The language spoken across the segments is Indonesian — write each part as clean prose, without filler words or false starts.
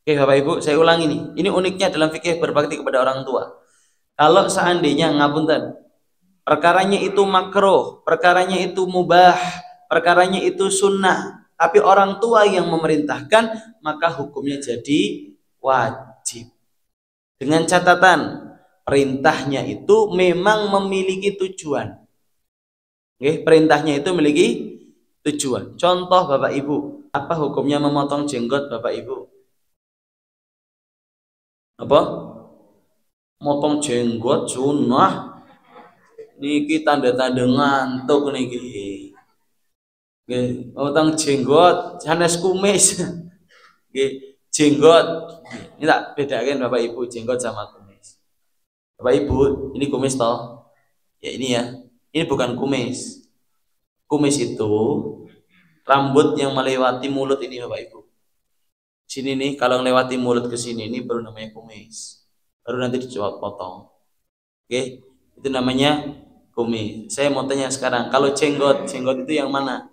Oke Bapak Ibu, saya ulangi nih. Ini uniknya dalam fikih berbakti kepada orang tua. Kalau seandainya ngapunten, perkaranya itu makruh, perkaranya itu mubah, perkaranya itu sunnah, tapi orang tua yang memerintahkan, maka hukumnya jadi wajib. Dengan catatan, perintahnya itu memang memiliki tujuan. Oke, perintahnya itu memiliki tujuan. Contoh Bapak Ibu, apa hukumnya memotong jenggot Bapak Ibu? Apa? Motong jenggot sunnah. Niki tanda-tanda ngantuk niki. Nggih, motong jenggot sanes kumis. Nggih, jenggot. Ini tak bedakan Bapak Ibu, jenggot sama kumis. Bapak Ibu, ini kumis toh? Ya ini ya. Ini bukan kumis. Kumis itu rambut yang melewati mulut ini Bapak Ibu. Sini nih, kalau melewati mulut ke sini ini baru namanya kumis. Baru nanti dicoba potong. Oke, itu namanya kumis. Saya mau tanya sekarang, kalau jenggot itu yang mana?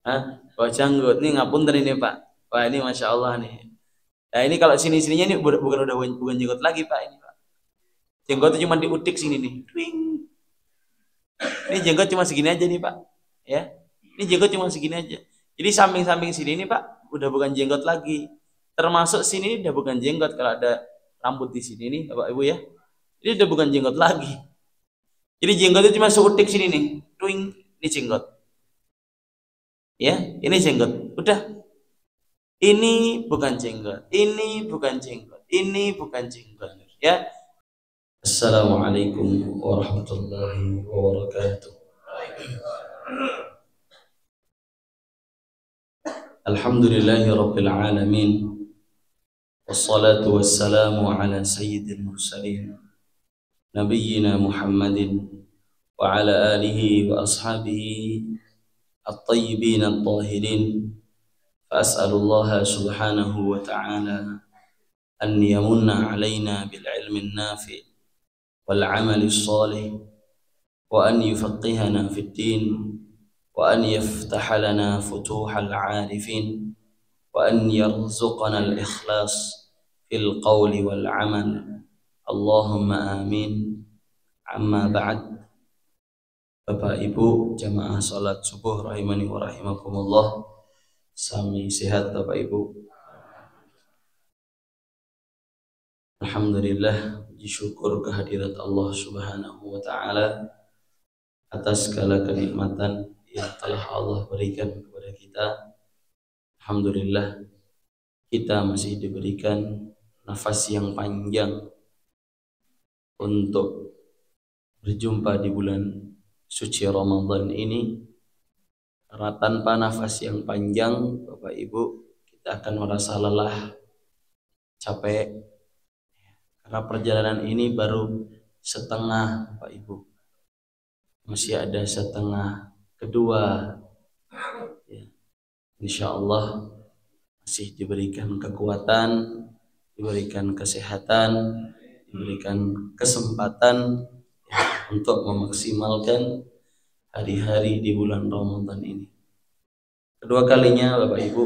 Hah? Oh, jenggot ini ngapunten ini Pak. Wah ini masya Allah nih. Nah ini kalau sininya ini bukan jenggot lagi Pak ini Pak. Jenggot itu cuma diutik sini nih. Twing. Ini jenggot cuma segini aja nih Pak. Ya, ini jenggot cuma segini aja. Jadi samping-samping sini ini Pak, udah bukan jenggot lagi. Termasuk sini udah bukan jenggot kalau ada rambut di sini nih Bapak Ibu ya. Ini udah bukan jenggot lagi. Jadi jenggot itu cuma seutik sini nih. Twing, ini jenggot. Ya, ini jenggot. Udah. Ini bukan jenggot. Ini bukan jenggot. Ini bukan jenggot. Ya. Assalamualaikum warahmatullahi wabarakatuh. Alhamdulillahi rabbil alamin. Wassalatu wassalamu ala sayyidil mursalin Nabiyyina Muhammadin wa ala alihi wa ashabihi at-tayyibin at-tahirin. Fas'alullaha subhanahu wa ta'ala an yamunna alaina bil ilmin nafi' wal amali salih wa an yufaqqihana fid din wa an yaftaha lana futuhal 'arifin wa an yarzuqana al ikhlas fil qawli wal 'amal. Allahumma amin. Amma ba'd. Bapak Ibu jamaah salat subuh rahimani wa rahimakumullah. Sami sehat Bapak Ibu. Alhamdulillah, puji syukur kehadirat Allah Subhanahu wa taala atas segala kenikmatan yang telah Allah berikan kepada kita. Alhamdulillah, kita masih diberikan nafas yang panjang untuk berjumpa di bulan suci Ramadan ini. Karena tanpa nafas yang panjang, Bapak Ibu, kita akan merasa lelah, capek. Karena perjalanan ini baru setengah, Bapak Ibu. Masih ada setengah kedua. Ya. Insya Allah masih diberikan kekuatan, diberikan kesehatan, diberikan kesempatan ya, untuk memaksimalkan hari-hari di bulan Ramadan ini. Kedua kalinya Bapak Ibu,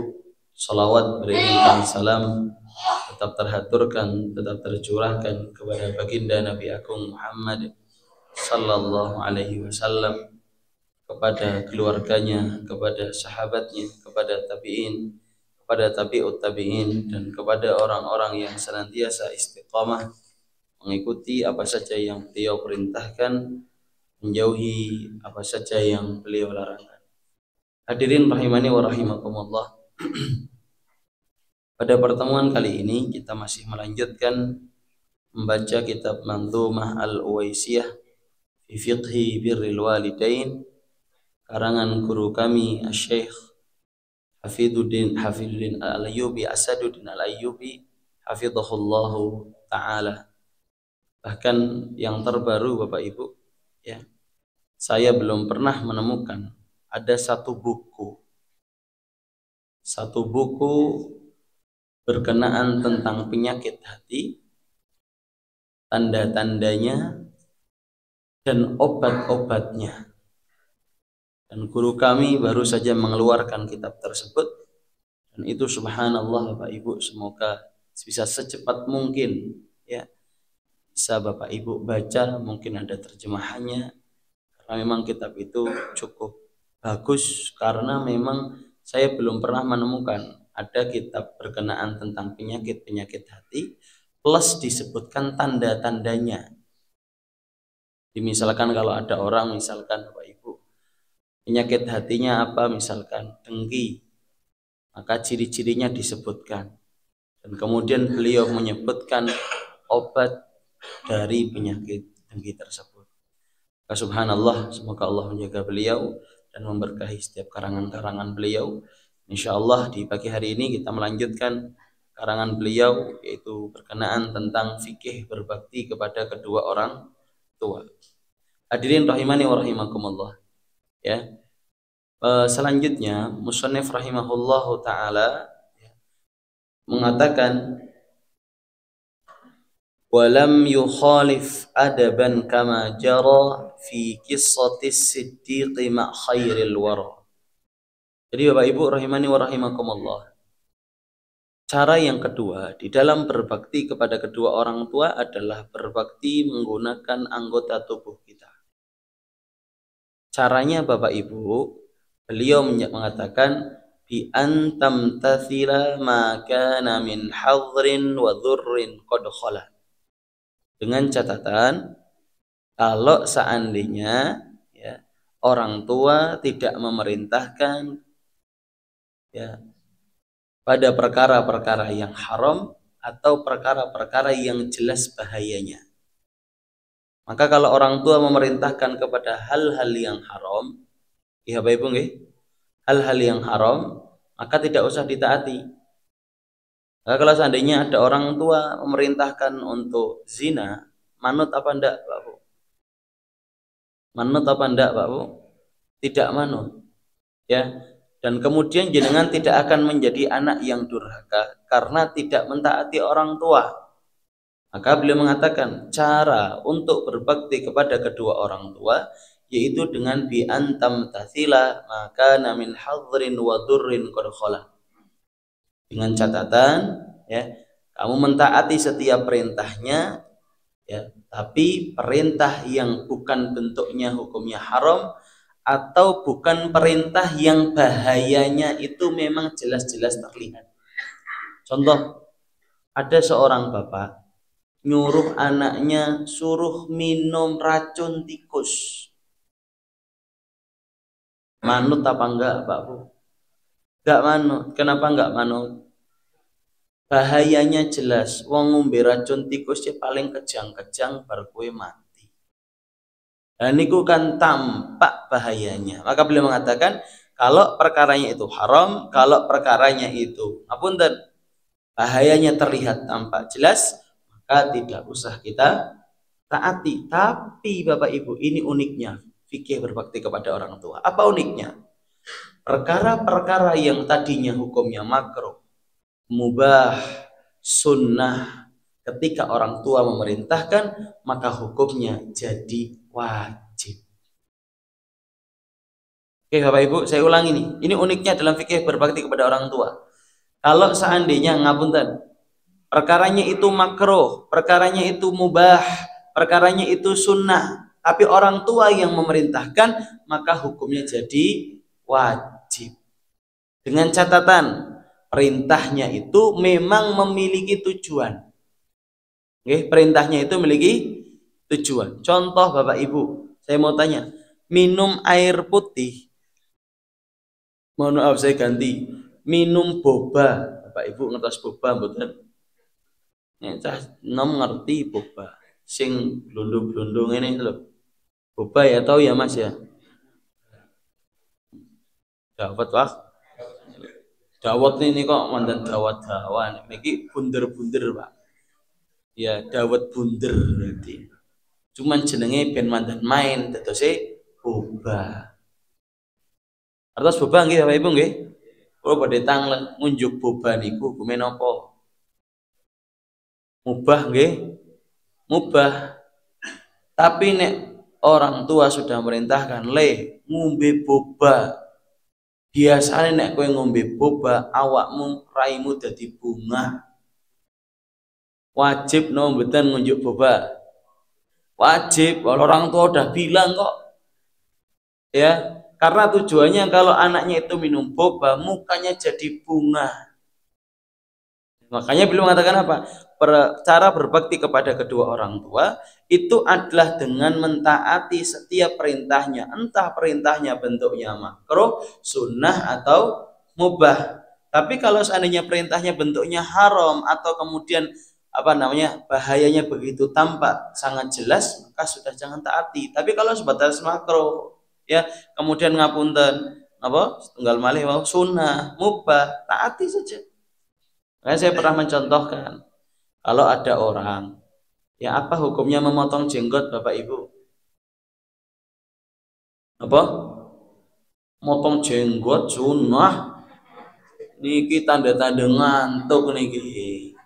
salawat beriringan salam tetap terhaturkan, tetap tercurahkan kepada baginda Nabi Agung Muhammad sallallahu alaihi wasallam, kepada keluarganya, kepada sahabatnya, kepada tabi'in, kepada tabi'ut tabi'in, dan kepada orang-orang yang senantiasa istiqamah mengikuti apa saja yang beliau perintahkan, menjauhi apa saja yang beliau larangkan. Hadirin rahimani wa rahimakumullah. Pada pertemuan kali ini kita masih melanjutkan membaca kitab Manzumah Al-Uwaisiyah fi Fiqhi Birril Walidain karangan guru kami Syekh Hafiduddin Al-Ayyubi Asaduddin Al-Ayyubi hafizahullahu taala. Bahkan yang terbaru Bapak Ibu ya, saya belum pernah menemukan ada satu buku berkenaan tentang penyakit hati, tanda-tandanya, dan obat-obatnya. Dan guru kami baru saja mengeluarkan kitab tersebut. Dan itu subhanallah Bapak Ibu, semoga bisa secepat mungkin ya bisa Bapak Ibu baca, mungkin ada terjemahannya, karena memang kitab itu cukup bagus, karena memang saya belum pernah menemukan ada kitab berkenaan tentang penyakit-penyakit hati plus disebutkan tanda-tandanya. Misalkan kalau ada orang, misalkan Bapak Ibu, penyakit hatinya apa, misalkan dengki, maka ciri-cirinya disebutkan, dan kemudian beliau menyebutkan obat dari penyakit dengki tersebut. Subhanallah, semoga Allah menjaga beliau dan memberkahi setiap karangan-karangan beliau. Insyaallah di pagi hari ini kita melanjutkan karangan beliau, yaitu berkenaan tentang fikih berbakti kepada kedua orang tua. Hadirin rahimani wa rahimakumullah. Ya. Selanjutnya musannif rahimahullahu taala mengatakan walam yukhalif adaban kama jara fi qissatis siddiqi ma khairil wara. Jadi Bapak Ibu rahimani wa rahimakumullah, cara yang kedua di dalam berbakti kepada kedua orang tua adalah berbakti menggunakan anggota tubuh kita. Caranya Bapak Ibu, beliau mengatakan bi antam tathila ma kana min hadrin wa dhurrin qad khala. Dengan catatan kalau seandainya ya, orang tua tidak memerintahkan ya pada perkara-perkara yang haram atau perkara-perkara yang jelas bahayanya. Maka kalau orang tua memerintahkan kepada hal-hal yang haram, ya Bapak Ibu nggih, hal-hal yang haram, maka tidak usah ditaati. Nah, kalau seandainya ada orang tua memerintahkan untuk zina, manut apa enggak, Pak Bu? Manut apa enggak, Pak Bu? Tidak manut. Ya. Dan kemudian jenengan tidak akan menjadi anak yang durhaka karena tidak mentaati orang tua. Maka beliau mengatakan cara untuk berbakti kepada kedua orang tua yaitu dengan bi antam tathila maka min hadrin wa durrin qad khala. Dengan catatan ya, kamu mentaati setiap perintahnya ya, tapi perintah yang bukan bentuknya hukumnya haram atau bukan perintah yang bahayanya itu memang jelas-jelas terlihat. Contoh, ada seorang bapak nyuruh anaknya suruh minum racun tikus. Manut apa enggak, Pak Bu? Enggak manut. Kenapa enggak manut? Bahayanya jelas. Wong ngombe racun tikus ya paling kejang-kejang bar kowe mati. Nah, niku kan tampak bahayanya. Maka beliau mengatakan kalau perkaranya itu haram, kalau perkaranya itu apunten bahayanya terlihat tampak jelas, maka tidak usah kita taati. Tapi Bapak Ibu, ini uniknya fikih berbakti kepada orang tua. Apa uniknya? Perkara-perkara yang tadinya hukumnya makruh, mubah, sunnah, ketika orang tua memerintahkan, maka hukumnya jadi wajib. Oke Bapak Ibu, saya ulangi nih. Ini uniknya dalam fikih berbakti kepada orang tua. Kalau seandainya ngapunten, perkaranya itu makruh, perkaranya itu mubah, perkaranya itu sunnah, tapi orang tua yang memerintahkan, maka hukumnya jadi wajib. Dengan catatan perintahnya itu memang memiliki tujuan. Oke, perintahnya itu memiliki tujuan. Contoh Bapak Ibu, saya mau tanya, minum air putih, mohon maaf saya ganti, minum boba. Bapak Ibu ngertos boba mboten? Nek cah nom ngerti boba. Sing blundung-blundung ini lho. Boba ya tahu ya Mas ya? Dawet wah. Dawet ini kok mandan dawat-dawat. Niki bunder-bunder Pak. Ya dawet bunder berarti. Cuman jenenge ben mandan main dadose boba. Artos boba nggih Bapak Ibu nggih? Kula badhe tanglet ngunjuk boba niku hukume napa? Mubah nggih? Mubah. Tapi nek orang tua sudah merintahkan le ngombe boba Biasane nek kowe ngombe boba awakmu raimu dadi bunga. Wajib no mboten ngunjuk boba? Wajib, kalau orang tua udah bilang kok. Ya, karena tujuannya kalau anaknya itu minum boba mukanya jadi bunga. Makanya beliau mengatakan apa? Cara berbakti kepada kedua orang tua itu adalah dengan mentaati setiap perintahnya, entah perintahnya bentuknya makruh, sunnah atau mubah. Tapi kalau seandainya perintahnya bentuknya haram atau kemudian apa namanya bahayanya begitu tampak sangat jelas, maka sudah jangan taati. Tapi kalau sebatas makruh, ya kemudian ngapunten apa tunggal malih mau sunnah, mubah, taati saja. Makanya saya pernah mencontohkan, kalau ada orang, ya apa hukumnya memotong jenggot Bapak Ibu? Apa? Motong jenggot sunnah. Niki tanda-tanda ngantuk niki.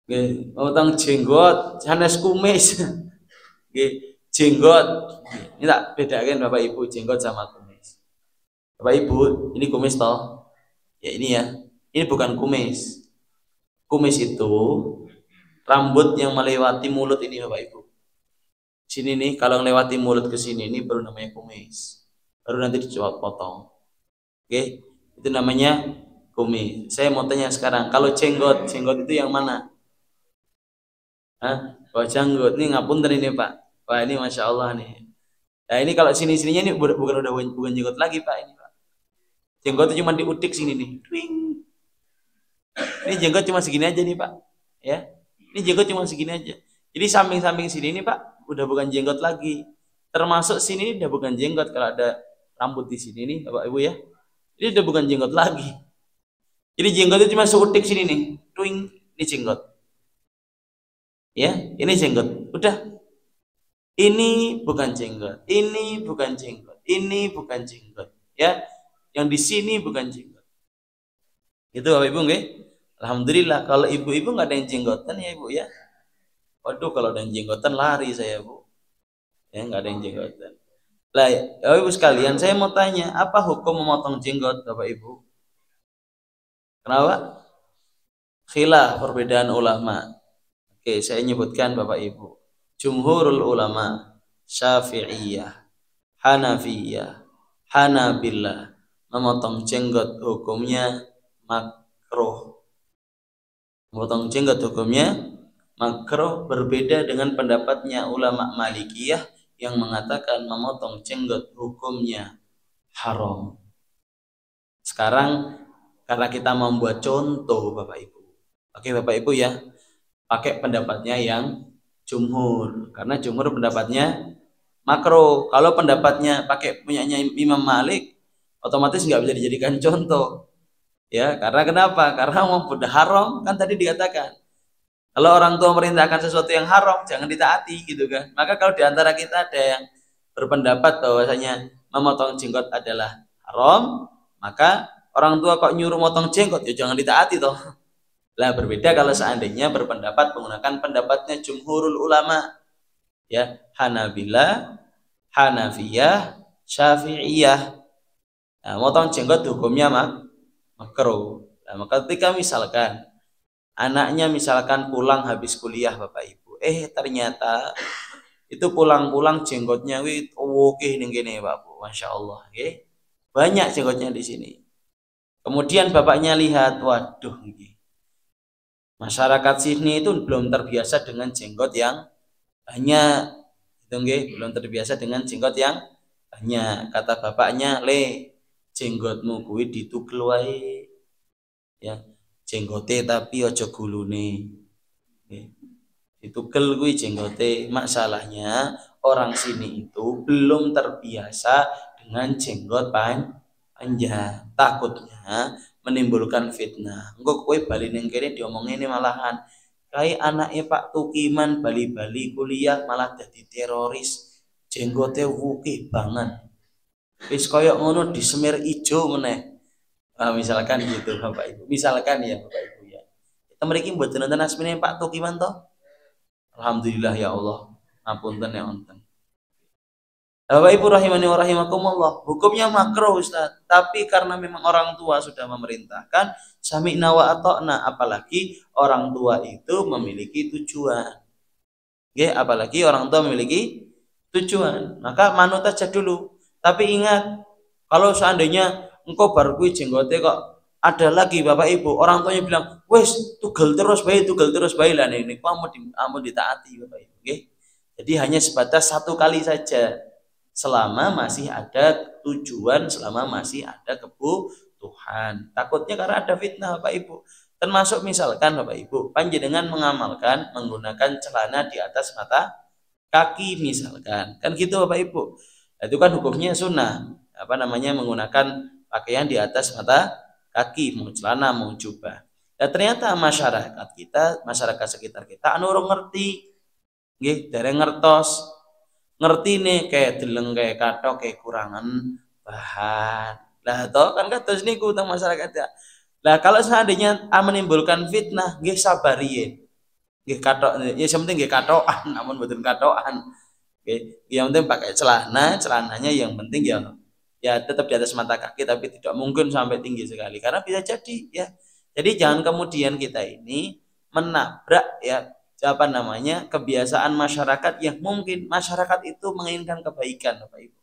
Nggih, motong jenggot, sanes kumis. Nggih, jenggot. Ini tak bedakan Bapak Ibu, jenggot sama kumis. Bapak Ibu, ini kumis toh? Ya ini ya. Ini bukan kumis. Kumis itu rambut yang melewati mulut ini Bapak Ibu. Sini nih, kalau melewati mulut ke sini ini baru namanya kumis. Baru nanti dicoba potong. Oke, itu namanya kumis. Saya mau tanya sekarang, kalau jenggot itu yang mana? Hah? Oh jenggot, ini ngapunten ini Pak. Wah ini masya Allah nih. Nah ini kalau sini-sininya ini bukan jenggot lagi Pak ini Pak. Jenggot itu cuma diudik sini nih. Twing. Ini jenggot cuma segini aja nih Pak, ya. Ini jenggot cuma segini aja. Jadi samping-samping sini nih Pak, udah bukan jenggot lagi. Termasuk sini udah bukan jenggot kalau ada rambut di sini nih, Bapak Ibu ya. Ini udah bukan jenggot lagi. Jadi jenggot itu cuma seutik sini nih, twing, ini jenggot. Ya, ini jenggot. Udah. Ini bukan jenggot. Ini bukan jenggot. Ini bukan jenggot. Ya, yang di sini bukan jenggot. Itu Bapak Ibu nggih? Alhamdulillah kalau ibu-ibu nggak ada yang jenggotan ya Ibu ya. Waduh kalau ada yang jenggotan lari saya Bu. Ya nggak ada yang jenggotan. Lah ya Ibu sekalian saya mau tanya apa hukum memotong jenggot Bapak Ibu? Kenapa? Khilaf perbedaan ulama. Oke saya nyebutkan Bapak Ibu. Jumhurul ulama Syafi'iyah, Hanafiyah, Hanabilah memotong jenggot hukumnya makruh. Memotong jenggot hukumnya makruh, berbeda dengan pendapatnya ulama Malikiyah yang mengatakan memotong jenggot hukumnya haram. Sekarang karena kita membuat contoh Bapak Ibu. Oke Bapak Ibu ya, pakai pendapatnya yang jumhur. Karena jumhur pendapatnya makruh. Kalau pendapatnya pakai punyanya Imam Malik, otomatis nggak bisa dijadikan contoh. Ya, karena kenapa? Karena mau udah haram kan tadi dikatakan. Kalau orang tua merintahkan sesuatu yang haram jangan ditaati gitu kan. Maka kalau diantara kita ada yang berpendapat bahwasanya memotong jenggot adalah haram, maka orang tua kok nyuruh motong jenggot ya jangan ditaati toh. Lah berbeda kalau seandainya berpendapat menggunakan pendapatnya jumhurul ulama. Ya, Hanabilah, Hanafiyah, Syafi'iyah. Nah, motong jenggot hukumnya makruh. Nah, maka ketika misalkan anaknya misalkan pulang habis kuliah Bapak Ibu, ternyata itu pulang-pulang jenggotnya oke ning kene Pak Bu, Masya Allah, banyak jenggotnya di sini. Kemudian bapaknya lihat, waduh, masyarakat sini itu belum terbiasa dengan jenggot yang banyak, itu belum terbiasa dengan jenggot yang banyak. Kata bapaknya, jenggotmu kuwi ditugel wae. Ya, jenggote tapi ojo gulune. Ditugel kuwi jenggote. Masalahnya orang sini itu belum terbiasa dengan jenggot panjang. Takutnya menimbulkan fitnah. Engko kowe bali ning kene diomongin ini malahan kayak anaknya Pak Tukiman bali-bali kuliah malah jadi teroris. Jenggote wukih banget. Wis koyok ngono disemir ijo meneh. Nah, misalkan gitu Bapak Ibu. Misalkan ya Bapak Ibu ya. Kita mriki mboten nonton asmine Pak Tukiman toh. Alhamdulillah ya Allah. Ngapunten ya wonten. Bapak Ibu rahimani wa rahimakumullah, hukumnya makruh Ustaz, tapi karena memang orang tua sudah memerintahkan, sami'na wa ata'na, apalagi orang tua itu memiliki tujuan. Oke, apalagi orang tua memiliki tujuan, maka manut aja dulu. Tapi ingat, kalau seandainya engkau baru kui jenggote kok ada lagi Bapak Ibu, orang tuanya bilang, wes tugel terus bayi lah ini, kamu ditaati Bapak Ibu. Oke? Jadi hanya sebatas satu kali saja, selama masih ada tujuan, selama masih ada kebutuhan. Takutnya karena ada fitnah Bapak Ibu. Termasuk misalkan Bapak Ibu, panjenengan mengamalkan menggunakan celana di atas mata kaki misalkan. Kan gitu Bapak Ibu. Itu kan hukumnya sunnah. Menggunakan pakaian di atas mata kaki, mau celana, mau jubah. Dan ternyata masyarakat kita, masyarakat sekitar kita anu ngerti. Nggih, dereng ngertos. Ngerti nih kayak deleng kayak katok kayak kurangan bahan. Lah toh kan kados niku teng masyarakat ya. Lah kalau seandainya menimbulkan fitnah, nggih sabariye. Nggih katok ya penting nggih katokan, namun mboten katokan. Nggih, yang penting pakai celananya yang penting ya tetap di atas mata kaki tapi tidak mungkin sampai tinggi sekali karena bisa jadi ya. Jadi jangan kemudian kita ini menabrak ya kebiasaan masyarakat yang mungkin masyarakat itu menginginkan kebaikan Bapak Ibu.